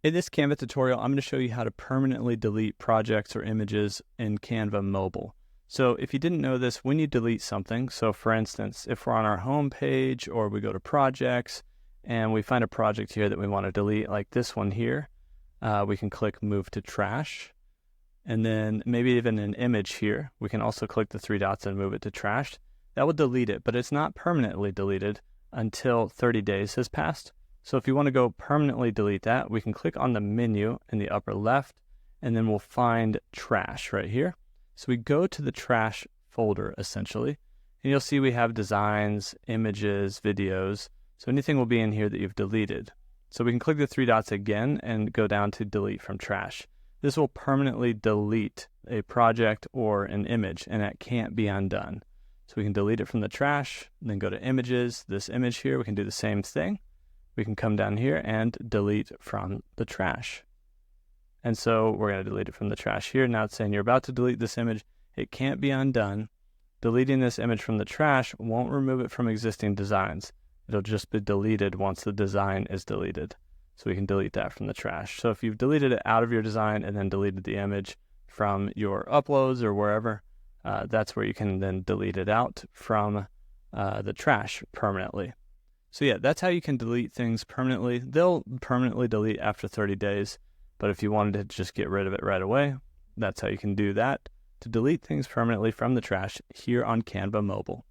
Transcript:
In this Canva tutorial, I'm going to show you how to permanently delete projects or images in Canva mobile. So if you didn't know this, when you delete something, so for instance, if we're on our home page or we go to projects and we find a project here that we want to delete, like this one here, we can click move to trash. And then maybe even an image here, we can also click the three dots and move it to trash. That will delete it, but it's not permanently deleted until 30 days has passed. So if you want to go permanently delete that, we can click on the menu in the upper left, and then we'll find trash right here. So we go to the trash folder essentially, and you'll see we have designs, images, videos. So anything will be in here that you've deleted. So we can click the three dots again and go down to delete from trash. This will permanently delete a project or an image, and that can't be undone. So we can delete it from the trash, then go to images. This image here, we can do the same thing. We can come down here and delete from the trash. And so we're going to delete it from the trash here. Now it's saying you're about to delete this image. It can't be undone. Deleting this image from the trash won't remove it from existing designs. It'll just be deleted once the design is deleted. So we can delete that from the trash. So if you've deleted it out of your design and then deleted the image from your uploads or wherever, that's where you can then delete it out from the trash permanently. So yeah, that's how you can delete things permanently. They'll permanently delete after 30 days, but if you wanted to just get rid of it right away, that's how you can do that to delete things permanently from the trash here on Canva Mobile.